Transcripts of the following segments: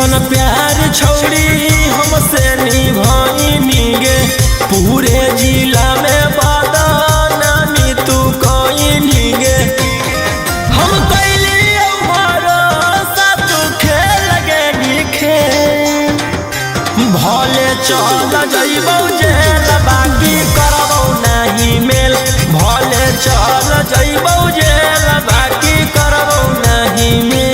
ऐसन प्यार छोड़ी हमसे निभाई गे, पूरे जिला में बदनामी तू कोई गे। हम कैली भरोसा तू खेल गे खेल, भले चल जइबौ जेल बाकी करबौ नहीं मेल, भले चल जइबौ जेल बाकी करबौ नहीं मेल।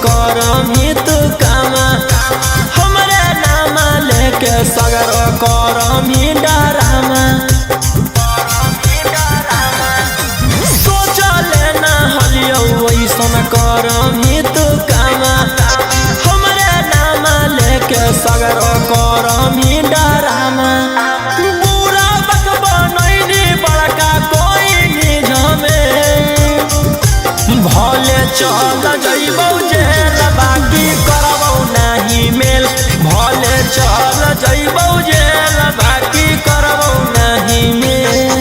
करमी तू कामा हमरे नामा लेके सगर करमी डरामा, सोचले ना हलियो ऐसन करमी तू कामा हमरे नामा लेके सगर करमी डरामा। बुरा बक बनैनी बड़का कोई निझमे, भले चल जइबौ जेल बाकी करबौ नहीं मेल, भले चल जइबौ जेल बाकी करबौ नहीं मेल।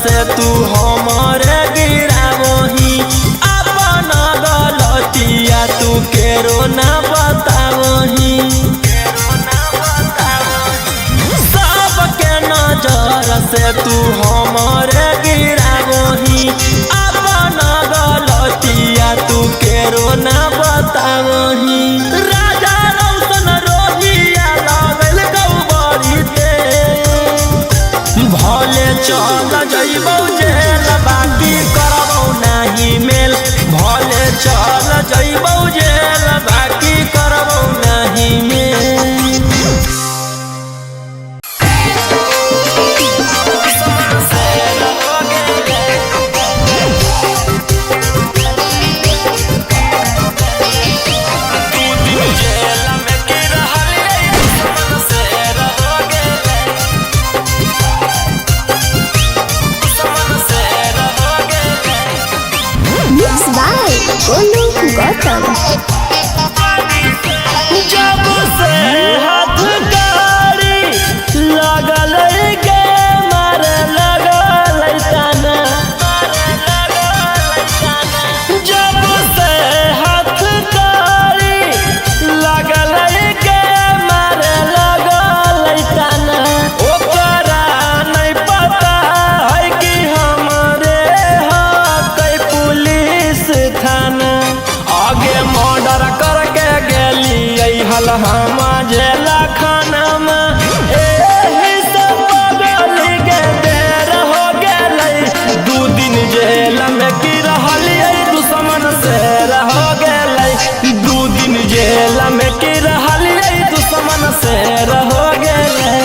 से तू हमारे गिरावही अपन गलतिया तू केरो ना बतावही, सबके नजर से तू हमारे गिरावही अपन गलतिया तू केरो ना बतावही। राजा रौशन रोहिया लागल गौबरी ते, भले चल जइबौ जेल बाकी करबौ नहीं मेल, भले चल जइबौ जेल बाकी करबौ नहीं मेल। गोलू गौतम जब से हाथ गाड़ी लगल गे मारे लगल ताना, जब से हाथ गाड़ी लगल गे मारे लगल ताना। ओकरा नहीं पता है कि हमरे हकै पुलिस थाना, आगे मर्डर करके गेली हल हम जेला खाना में। एही से बगल के देर हो गेलै, 2 दिन जेल में की रहलियै दुश्मन से रह गेलै, 2 दिन जेल में की रहलियै दुश्मन से रह गेलै।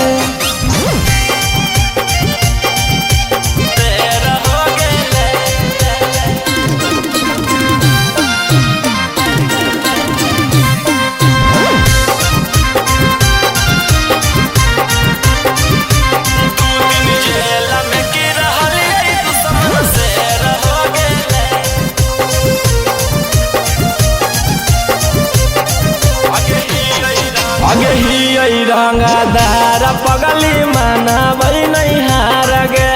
रंगदार पगली मानबै नहीं हार गे,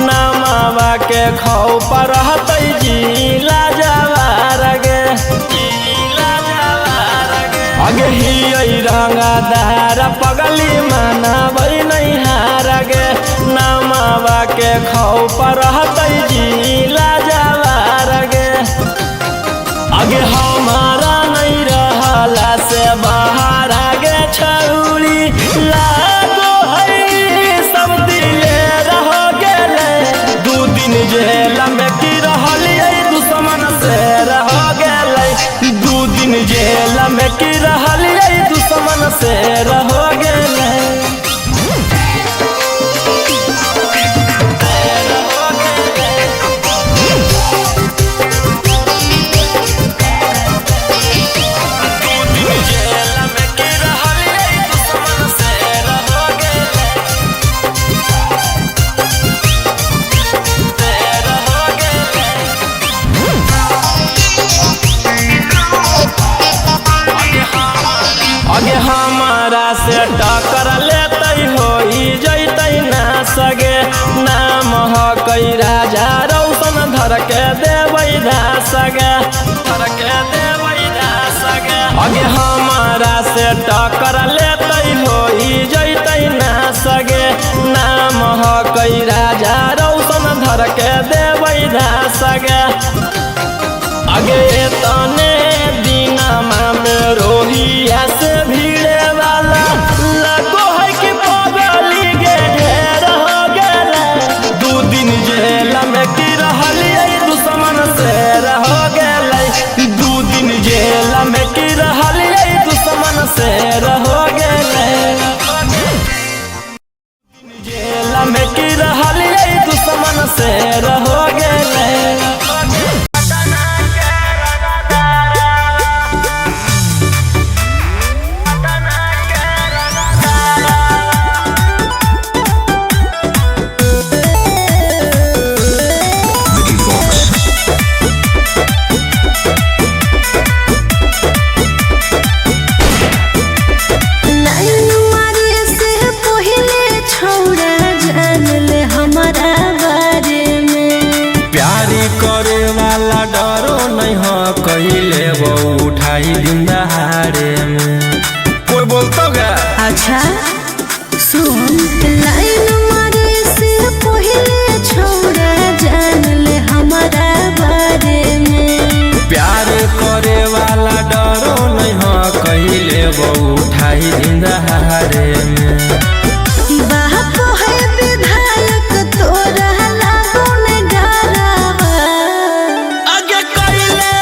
नामावा के खौफ रहतै जिला जवार गे। आगे ही रंगदार पगली मानबै नहीं हार गे, नामावा के खौफ रहतै जिला जवार गे। आगे हमारा नहीं रहला से बाहर आगे छौरी लागो है सब दिले रह गेले, 2 दिन जेल में की रहलियै दुश्मन से रह गेल। हो गेले आगे हमारा से टक्कर लेते हो जैते ना सगे नाम हो कई राजा रौशन धर के देवै सगे आगे हमारा से टक्कर लेते हो जैते ना सगे नाम हो कई राजा रौशन धर के देवै सगे आगे तने दीनामा में रोहिया से भीड़े वाला लगो है कि पगली के ढेर हो गेले 2 दिन जेल में की रहलिए दुश्मन से हो गेले 2 दिन जेल में की रहलिए दुश्मन से हो गेले जेल में की रहलिए दुश्मन से हो गेले कहिले वो उठाई दिन दहाड़े में कोई बोलता गा अच्छा सुन लाइन मारे से पहले छोड़ा जान ले हमारा बारे में प्यार करे वाला डरो नहीं हो कहिले वो उठाई दिन दहाड़े में बाप है विधायक तोरा लागो ने डरावा आगे कहिले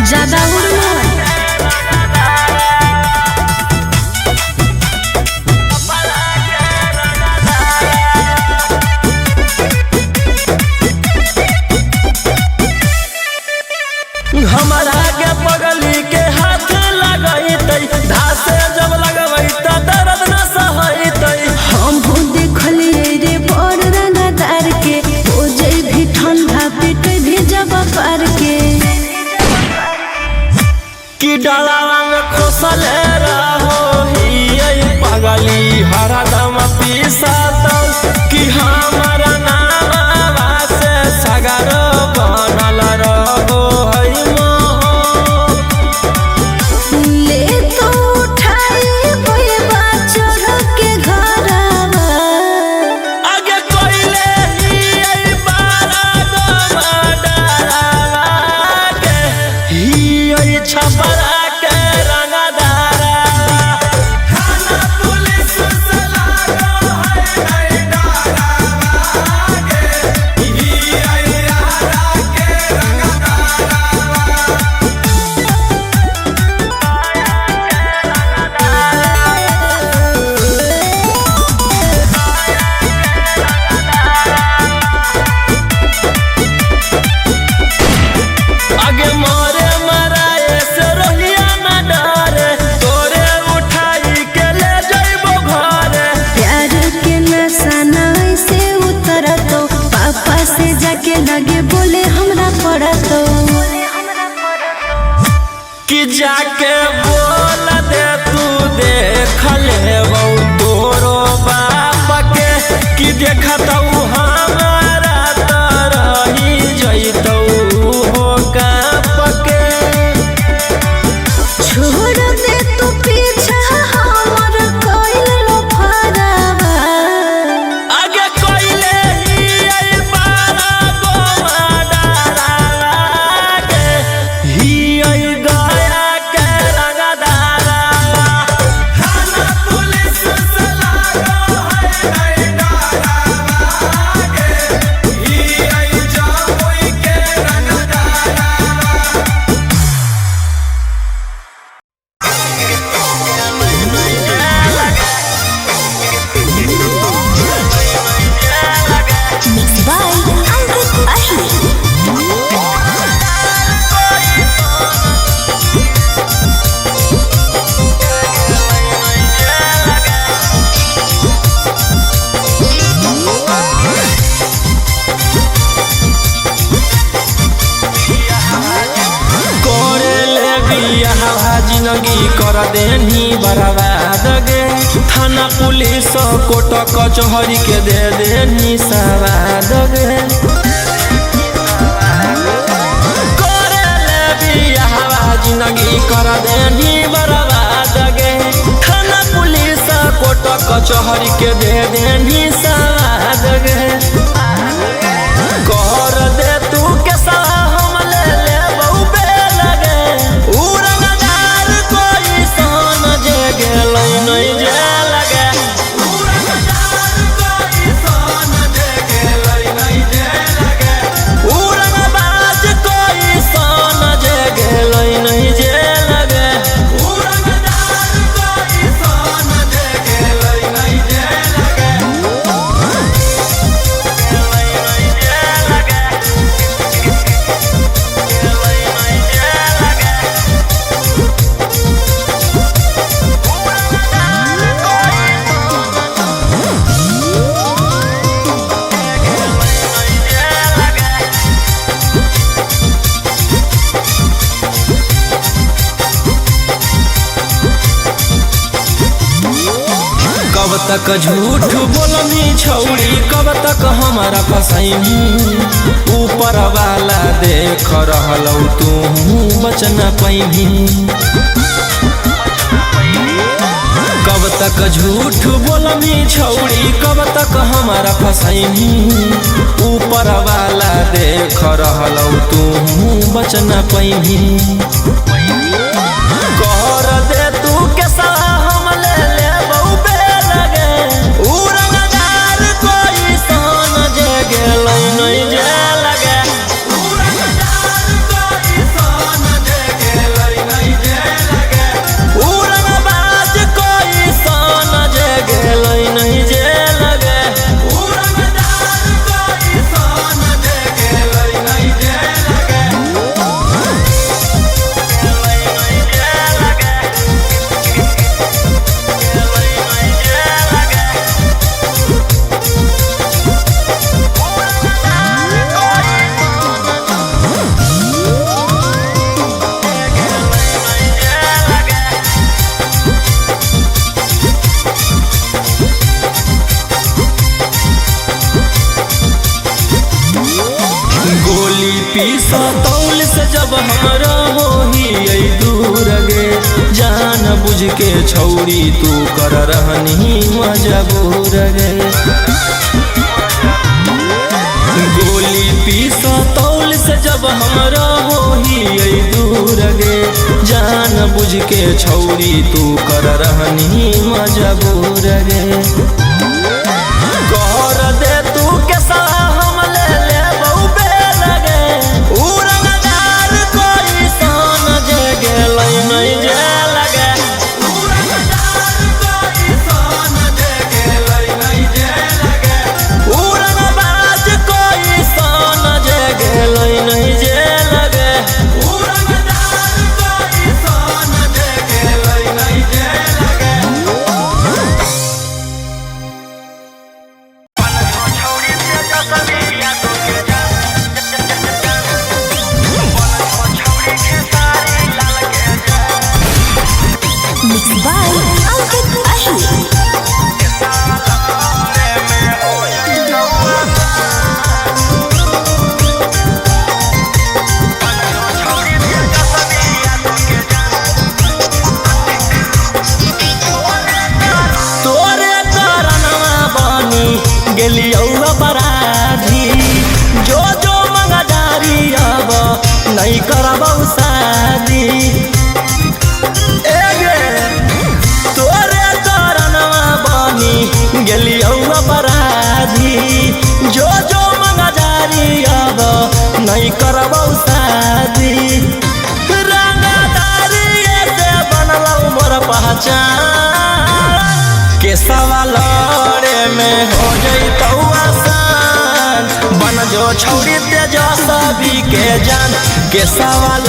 ज्यादा हमारा के पगली के हाथ लगैते धासे जब लगबै त दर्द न सहैते हम देखलिए रे बड़ रंगदार के हो जाई भी ठंडा पेट भी जब पार के कि डालावा में खोसले रहो ही पगली हरदम पीसा कि हमारा नाम से सगर बनल रहो छपरा के रंगदारा थाना पुलिस से लागो है नहीं डरावा के ही यारा के रंगदारा आगे मोरे मराए से रोहिया ना डरे तोरे उठाई के ले जाइबो घरे प्यार के नशा नहीं से उतर तो पापा से जाके लगे बोले हमरा पड़ा तो कि जाके बोल दे तू देख ले वो तोरो बाप के कि देखत हमारा तरही जइतौ हो काप के छोड़ दे तू पीछा हमर कोइल फरावा आगे कोइले ही पारा गो माडरा के ही जिंदगी कर देनी बर्बाद गे। थाना पुलिस कोर्ट कचहरी के दे देनी सवाद गे। करे बियाहवा जिंदगी कर देनी बर्बाद गे। थाना पुलिस कोर्ट कचहरी के दे देनी सवाद गे। कर दे तू के हम ले ले बहु बे लगे। उड़नदार कोई सन जे गेलै नहीं जे लगे। उड़नदार कोई सन जे गेलै नहीं जे लगे। उड़नबाज कोई सन जे गेलै नहीं जे लगे। उड़नदार कोई सन जे गेलै नहीं जे लगे। कब तक झूठ बोलनी छौड़ी, कब तक हमारा फसैनी। ऊपर वाला देख रहलौ तू बच न पैनी। कब तक झूठ बोलनी छौड़ी, कब तक हमारा फसैनी। ऊपर वाला देख रहलौ तू बच न पैनी। कर दे तू के हम ले ले बहु बे लगे। उड़नदार कोई सन जे गेलै नहीं जे लगे। उड़नदार कोई सन जे गेलै नहीं जे लगे। उड़नबाज कोई सन जे गेलै नहीं जे लगे। उड़नदार कोई सन जे गेलै नहीं जे लगे। गोली पीसा तौल से जब हमरा होही दूर गे। जान बुझ के छौड़ी तू कर रहनी मजबूर गे। गोली पीसा तौल से जब हमरा होही दूर गे। जान बुझ के छौड़ी तू कर रहनी मजबूर गे। कर दे तू के हम ले ले बहु बे लगे। उड़नदार कोई सन जे गेलै नहीं जे लगे। उड़नदार कोई सन जे गेलै नहीं जे लगे। उड़नबाज कोई सन जे गेलै नहीं जे लगे। उड़नदार कोई सन जे गेलै नहीं जे लगे। Mixed by Ankit Ahir. तोरे करनवा बनी गेलियौ अपराधी। जो जो मंगदारी अब नहीं करबौ शादी। तोरे करनवा बनी गेलियौ अपराधी। जो जो मंगदारी अब नहीं करबौ शादी। रंगदारी से बनलौ मोर पहचान। के सवाल में हो जैतौ आसान। बन जो छौड़ी तेजस्वी के जान। के सवाल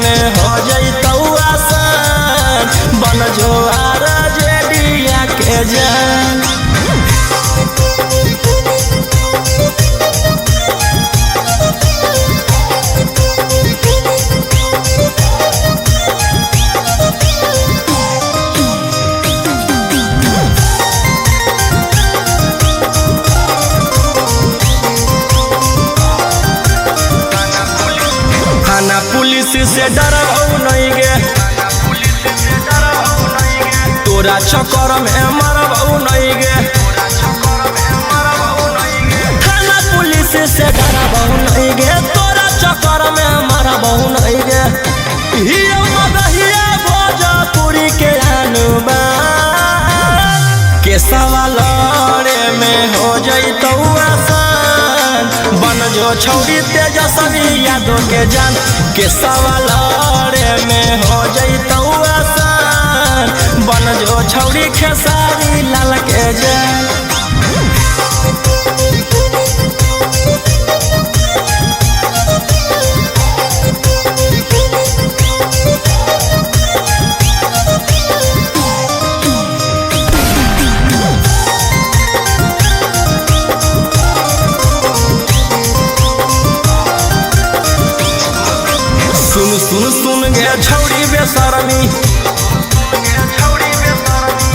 में हो जैतौ आसान। बन जो RJD के जान। थाना पुलिस से डरबौ नहीं गे, तोरा चक्कर में मरबौ नहीं गे, थाना पुलिस से डरबौ नहीं गे, तोरा चक्कर में मरबौ नहीं गे। हियो मगहिया भोजपुरी के अनुमान के सवालरे में हो जइतौ आसान, बन जो छौरी तेजस्वी यादव के जान के सवालरे में हो जइतौ आसान, बन जो छौरी खेसारी लाल के जान। सुन गे छौरी बेशरमी,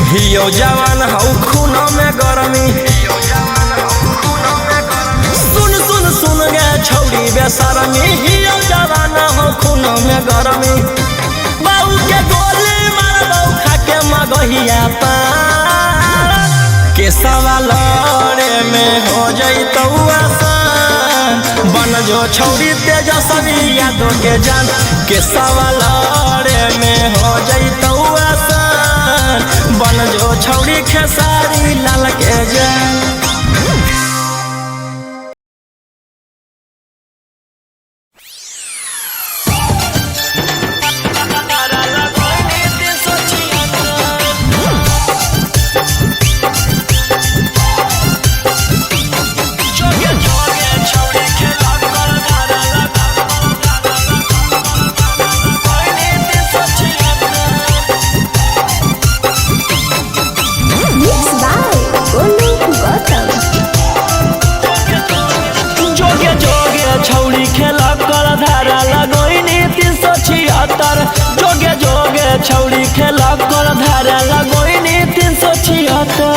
हियो जवान हौ खून में गरमी। सुन गे छौरी बेशरमी, हियो जवान हौ खून में गरमी। बाऊ के गोली मारबौ खाके मगहिया पान के सवालरे में हो जइतौ आसान, बन जो छौरी तेजस्वी यादव के जान के सवालरे में हो जइतौ आसान, बन जो छौरी खेसारी लाल के जान। छौरी खेला कर धारा लगोइनी 376, जोगे जोगे छौरी खेला कर धारा लगोइनी 376।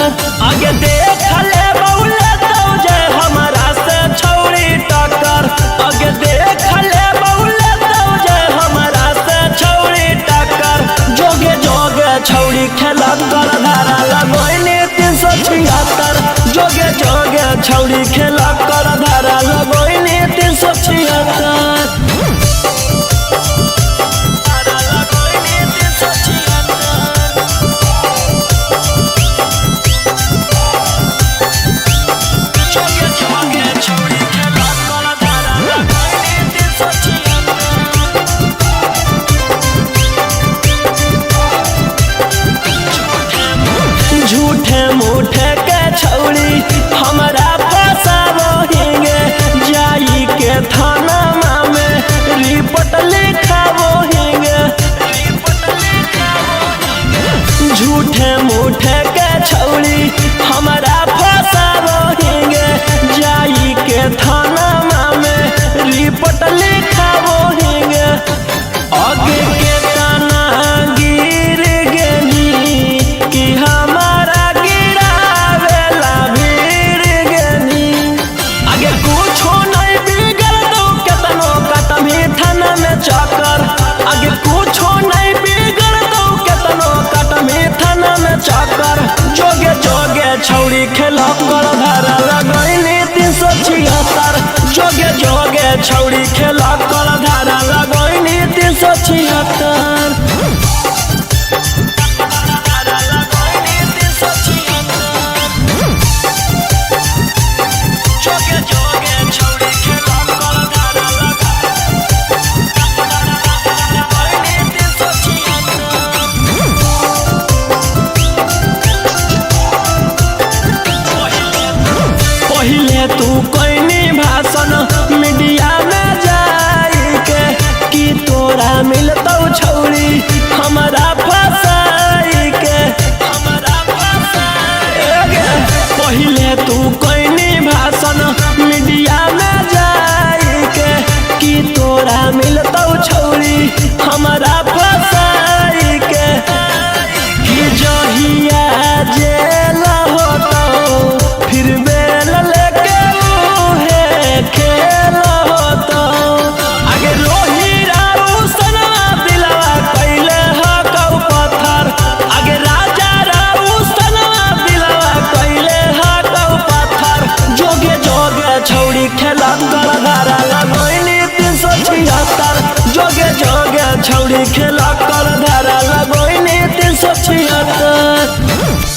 आगे देख ले बौले तो जे हमारा से छौरी टक्कर, आगे देख ले बौले तो जे हमारा से छौरी टक्कर। जोगे जोगे छौरी खेला कर धारा लगोइनी 376, जोगे जोगे छौरी खेला कर धारा लगोइनी 376। झूठे मूठे के छौरी हमारा फसाबो हिंगे, जाई के थाना में रिपोर्ट लिखाबो हिंगे। झूठे मूठे के छौरी हमारा फसाबो हिंगे, जाई के थाना में रिपोर्ट लिखाबो हिंगे। आगे के तना गिर गेनी कि हमारा गिरावेला भीड़ गेनी। आगे कुछो नहीं बिगड़ दो केतनो कटमी थाना में चक्कर, आगे कुछो नहीं बिगड़ दो केतनो कटमी थाना में चक्कर। जोगे जोगे छौरी खेला कर धारा लगोइनी 376, जोगे जोगे छौरी खेला कर धारा लगोइनी 376। पहिले तू कोइनी भाषण मीडिया में जाई के कि तोरा मिलतौ छौ छौड़ी खेला कर धारा लगोइनी 376।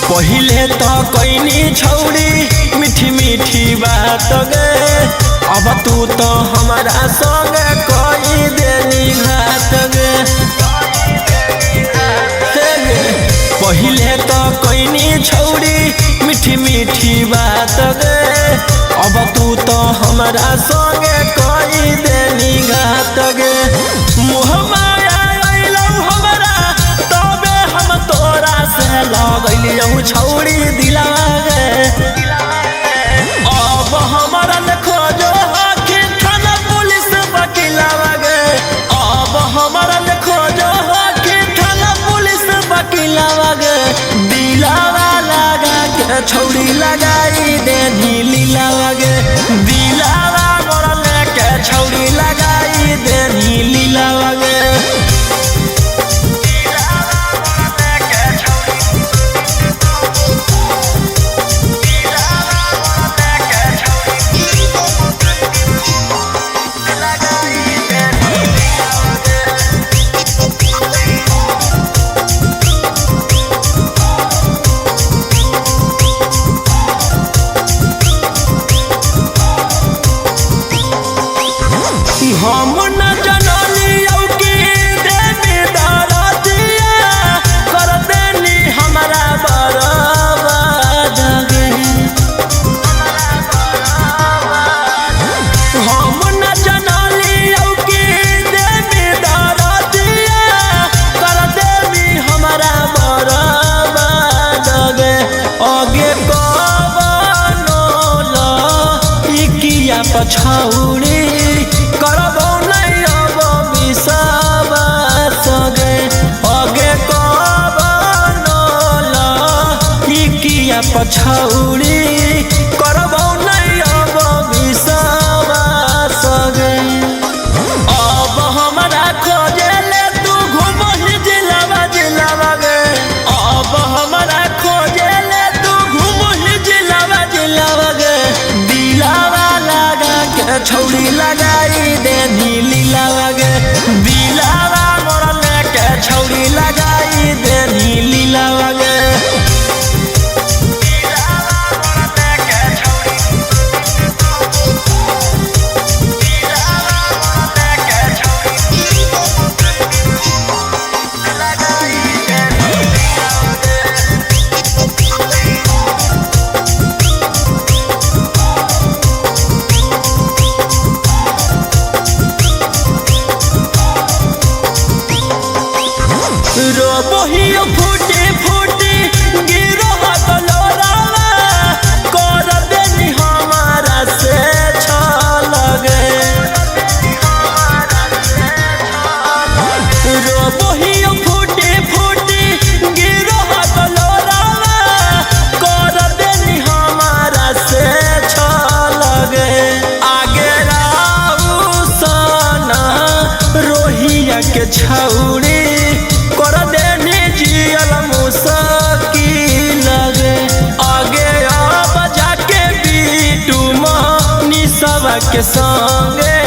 पहिले तो कोइनी छौड़ी मीठी मीठी बात गे, अब तू तो हमारा संग कोई देनी घात गे। पहिले तो कोइनी छौड़ी मीठी मीठी बात गे, अब तू तो हमारा संग कोई देनी घात गे। लगलियौ छौड़ी दिला गे, अब हमारा खोजो हकी थाना पुलिस वकीलवा गे, अब हमारा खोजो हकी थाना पुलिस वकीलवा गे। दिलावा लगा के छौड़ी लगाई देनी लीलावा गे, दिलावा मोरा लेके छौड़ी लगाई देनी लीलावा गे। हम न जनलियौ कि देवी दरदिया कर देनी हमारा बर्बाद गे। हम न जनलियौ कि देवी दरदिया कर देनी हमारा बर्बाद गे। आगे कवनो लइकिया पछौड़ी करबो नहीं अब विश्वास गे, आगे कवनो लइकिया पछौड़ी करबो नहीं अब विश्वास गे। अब हमरा खोजे ले तू घूमही जिलावा जिलावा गे, अब हमरा खोजे ले तू घूमही जिलावा जिलावा गे। दिलावा लगा के छौड़ी लगाई देनी लीलावा गे, दिलावा मोरा लेके छौड़ी लगाई देनी लीलावा गे। रोबोहियो फूटी फूटी गिरो हथलोरावा कर देनी हमारा से छल गे। रोबोहियो फूटी फूटी गिरो हथलोरावा कर देनी हमारा से छल गे। आगे राऊ सना रोहिया के छौड़ी कर देनी जियल मुश्किल गे। आगे अब जाके बीटू मनी सब के संगे